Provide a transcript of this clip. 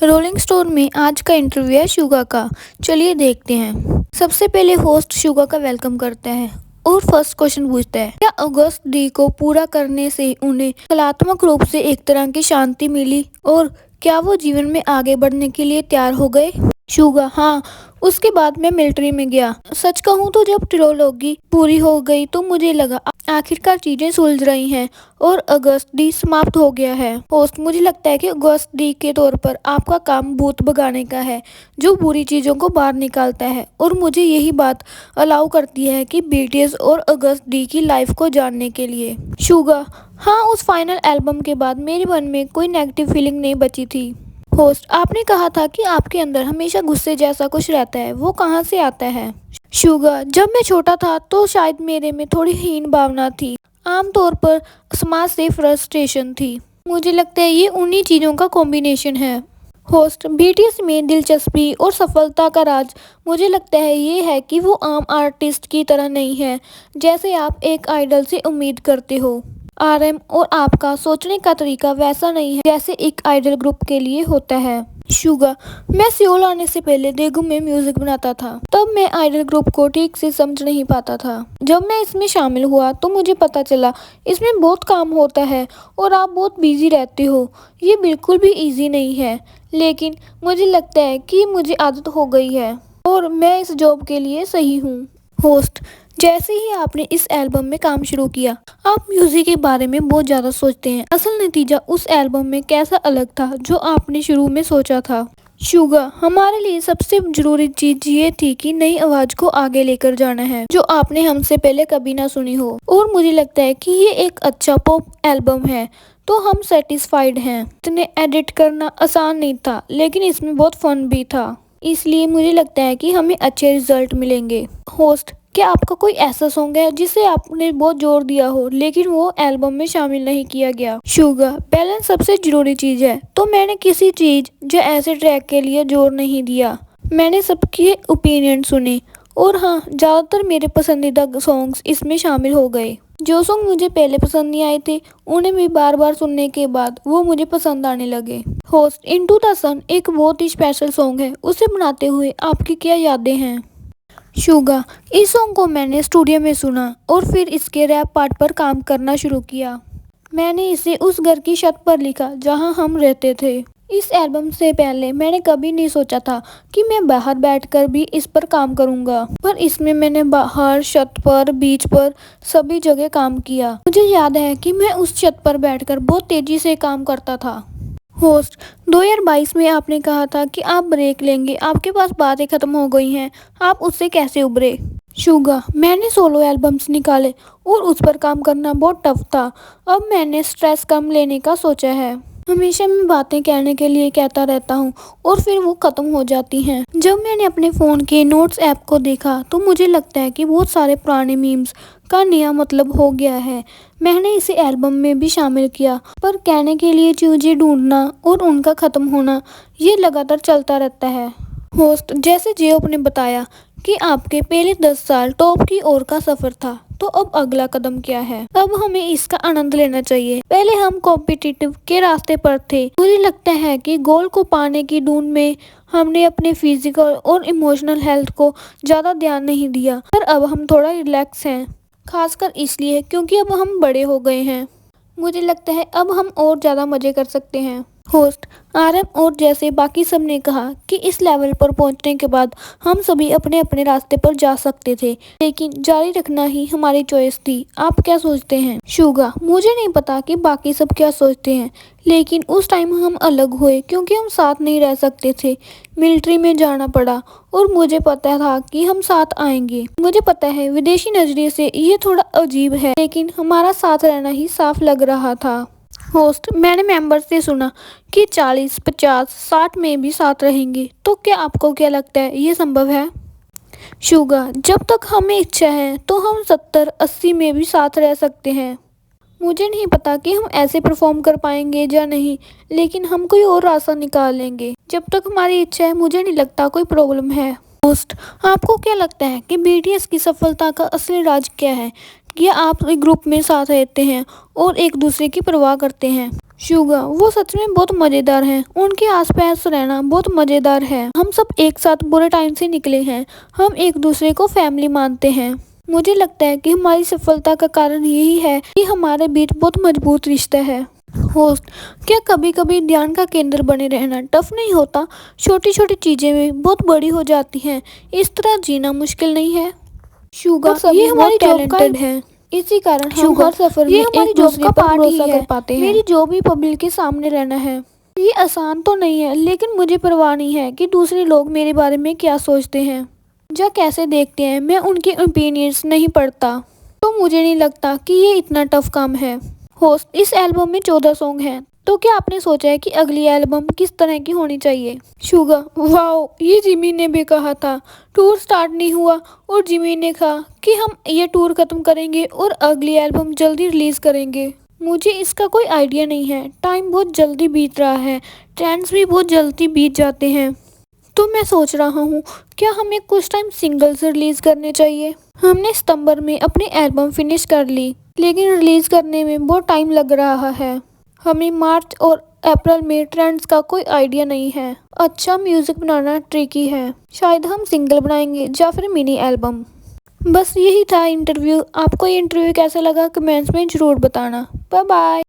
Rolling stone में आज का इंटरव्यू है शुगा का। चलिए देखते हैं। सबसे पहले होस्ट शुगा का वेलकम करता है और फर्स्ट क्वेश्चन पूछता है, क्या अगस्त डी को पूरा करने से उन्हें कलात्मक रूप से एक तरह की शांति मिली और क्या वो जीवन में आगे बढ़ने के लिए तैयार हो गए? शुगा, हाँ, उसके बाद मैं मिलिट्री में गया। सच कहूँ तो जब ट्रिलोगी पूरी हो गई तो मुझे लगा आखिरकार चीजें सुलझ रही हैं और अगस्त डी समाप्त हो गया है। होस्ट, मुझे लगता है कि अगस्त डी के तौर पर आपका काम भूत भगाने का है जो बुरी चीजों को बाहर निकालता है, और मुझे यही बात अलाउ करती है कि बीटीएस और अगस्त डी की लाइफ को जानने के लिए। शुगा, हाँ, उस फाइनल एल्बम के बाद मेरे मन में कोई नेगेटिव फीलिंग नहीं बची थी। होस्ट, आपने कहा था कि आपके अंदर हमेशा गुस्से जैसा कुछ रहता है, वो कहाँ से आता है? शुगा, जब मैं छोटा था तो शायद मेरे में थोड़ी हीन भावना थी। आमतौर पर समाज से फ्रस्ट्रेशन थी। मुझे लगता है ये उन्हीं चीज़ों का कॉम्बिनेशन है। होस्ट, बीटीएस में दिलचस्पी और सफलता का राज मुझे लगता है ये है कि वो आम आर्टिस्ट की तरह नहीं है जैसे आप एक आइडल से उम्मीद करते हो। आरएम और आपका सोचने का तरीका वैसा नहीं है जैसे एक आइडल ग्रुप के लिए होता है। शुगा, मैं सियोल आने से पहले देगू में म्यूजिक बनाता था। तब मैं आइडल ग्रुप को ठीक से समझ नहीं पाता था। जब मैं इसमें शामिल हुआ तो मुझे पता चला इसमें बहुत काम होता है और आप बहुत बिजी रहते हो। ये बिल्कुल भी इजी नहीं है, लेकिन मुझे लगता है कि मुझे आदत हो गई है और मैं इस जॉब के लिए सही हूँ। होस्ट, जैसे ही आपने इस एल्बम में काम शुरू किया आप म्यूजिक के बारे में बहुत ज़्यादा सोचते हैं। असल नतीजा उस एल्बम में कैसा अलग था जो आपने शुरू में सोचा था? शुगा, हमारे लिए सबसे जरूरी चीज ये थी कि नई आवाज को आगे लेकर जाना है जो आपने हमसे पहले कभी ना सुनी हो, और मुझे लगता है कि ये एक अच्छा पॉप एल्बम है तो हम सेटिस्फाइड हैं। इतने एडिट करना आसान नहीं था लेकिन इसमें बहुत फन भी था, इसलिए मुझे लगता है कि हमें अच्छे रिजल्ट मिलेंगे। होस्ट, क्या आपका कोई ऐसा सॉन्ग है जिसे आपने बहुत जोर दिया हो लेकिन वो एल्बम में शामिल नहीं किया गया? शुगा, बैलेंस सबसे जरूरी चीज है, तो मैंने किसी चीज या ऐसे ट्रैक के लिए जोर नहीं दिया। मैंने सबके ओपिनियन सुने और हाँ, ज्यादातर मेरे पसंदीदा सॉन्ग्स इसमें शामिल हो गए। जो सॉन्ग मुझे पहले पसंद नहीं आए थे उन्हें भी बार बार सुनने के बाद वो मुझे पसंद आने लगे। होस्ट, इनटू द सन एक बहुत ही स्पेशल सॉन्ग है, उसे बनाते हुए आपकी क्या यादें हैं? शुगा, इस सॉन्ग को मैंने स्टूडियो में सुना और फिर इसके रैप पार्ट पर काम करना शुरू किया। मैंने इसे उस घर की छत पर लिखा जहां हम रहते थे। इस एल्बम से पहले मैंने कभी नहीं सोचा था कि मैं बाहर बैठकर भी इस पर काम करूंगा, पर इसमें मैंने बाहर, छत पर, बीच पर, सभी जगह काम किया। मुझे याद है कि मैं उस छत पर बैठकर बहुत तेजी से काम करता था। होस्ट, 2022 में आपने कहा था कि आप ब्रेक लेंगे, आपके पास बातें खत्म हो गई हैं, आप उससे कैसे उभरे? शुगा, मैंने सोलो एल्बम्स निकाले और उस पर काम करना बहुत टफ था। अब मैंने स्ट्रेस कम लेने का सोचा है। हमेशा मैं बातें कहने के लिए कहता रहता हूँ और फिर वो खत्म हो जाती हैं। जब मैंने अपने फ़ोन के नोट्स ऐप को देखा तो मुझे लगता है कि बहुत सारे पुराने मीम्स का नया मतलब हो गया है। मैंने इसे एल्बम में भी शामिल किया, पर कहने के लिए चीज़ें ढूंढना और उनका ख़त्म होना ये लगातार चलता रहता है। होस्ट, जैसे जियोप ने बताया कि आपके पहले 10 साल टॉप की ओर का सफर था, तो अब अगला कदम क्या है? अब हमें इसका आनंद लेना चाहिए। पहले हम कॉम्पिटिटिव के रास्ते पर थे। मुझे लगता है कि गोल को पाने की ढूंढ में हमने अपने फिजिकल और इमोशनल हेल्थ को ज़्यादा ध्यान नहीं दिया, पर अब हम थोड़ा रिलैक्स हैं, खासकर इसलिए क्योंकि अब हम बड़े हो गए हैं। मुझे लगता है अब हम और ज़्यादा मज़े कर सकते हैं। होस्ट, आरएम और जैसे बाकी सब ने कहा कि इस लेवल पर पहुंचने के बाद हम सभी अपने अपने रास्ते पर जा सकते थे, लेकिन जारी रखना ही हमारी चॉइस थी। आप क्या सोचते हैं? शुगा, मुझे नहीं पता कि बाकी सब क्या सोचते हैं, लेकिन उस टाइम हम अलग हुए क्योंकि हम साथ नहीं रह सकते थे। मिलिट्री में जाना पड़ा और मुझे पता था कि हम साथ आएंगे। मुझे पता है विदेशी नजरिए से ये थोड़ा अजीब है, लेकिन हमारा साथ रहना ही साफ लग रहा था। होस्ट, मैंने मेंबर से सुना कि 40, 50, 60 में भी साथ रहेंगे, तो क्या आपको क्या लगता है ये संभव है? शुगा, जब तक हमें इच्छा है तो हम 70, 80 में भी साथ रह सकते हैं। मुझे नहीं पता कि हम ऐसे परफॉर्म कर पाएंगे या नहीं, लेकिन हम कोई और रास्ता निकाल लेंगे। जब तक हमारी इच्छा है मुझे नहीं लगता कोई प्रॉब्लम है। होस्ट, आपको क्या लगता है कि बीटीएस की सफलता का असली राज क्या है? या आप एक ग्रुप में साथ रहते हैं और एक दूसरे की परवाह करते हैं? शुगा, वो सच में बहुत मजेदार हैं। उनके आसपास रहना बहुत मजेदार है। हम सब एक साथ बुरे टाइम से निकले हैं। हम एक दूसरे को फैमिली मानते हैं। मुझे लगता है कि हमारी सफलता का कारण यही है कि हमारे बीच बहुत मजबूत रिश्ता है। होस्ट, क्या कभी कभी ध्यान का केंद्र बने रहना टफ नहीं होता? छोटी छोटी चीजें भी बहुत बड़ी हो जाती हैं। इस तरह जीना मुश्किल नहीं है? शुगा, ये हमारी टैलेंटेड है। इसी कारण हम हर सफर में एक दूसरे पर भरोसा कर पाते हैं। मेरी जॉब ही पब्लिक के सामने रहना है। ये आसान तो नहीं है, लेकिन मुझे परवाह नहीं है कि दूसरे लोग मेरे बारे में क्या सोचते हैं या कैसे देखते हैं। मैं उनके ओपिनियंस नहीं पढ़ता, तो मुझे नहीं लगता कि ये इतना टफ काम है। होस्ट, इस एल्बम में 14 सॉन्ग हैं, तो क्या आपने सोचा है कि अगली एल्बम किस तरह की होनी चाहिए? शुगा, वाओ, ये जिमी ने भी कहा था। टूर स्टार्ट नहीं हुआ और जिमी ने कहा कि हम ये टूर खत्म करेंगे और अगली एल्बम जल्दी रिलीज करेंगे। मुझे इसका कोई आइडिया नहीं है। टाइम बहुत जल्दी बीत रहा है, ट्रेंड्स भी बहुत जल्दी बीत जाते हैं। तो मैं सोच रहा हूँ, क्या हमें कुछ टाइम सिंगल्स रिलीज करने चाहिए? हमने सितंबर में अपनी एल्बम फिनिश कर ली, लेकिन रिलीज करने में बहुत टाइम लग रहा है। हमें मार्च और अप्रैल में ट्रेंड्स का कोई आइडिया नहीं है। अच्छा म्यूजिक बनाना ट्रिकी है। शायद हम सिंगल बनाएंगे या फिर मिनी एल्बम। बस यही था इंटरव्यू। आपको ये इंटरव्यू कैसा लगा कमेंट्स में ज़रूर बताना। Bye bye.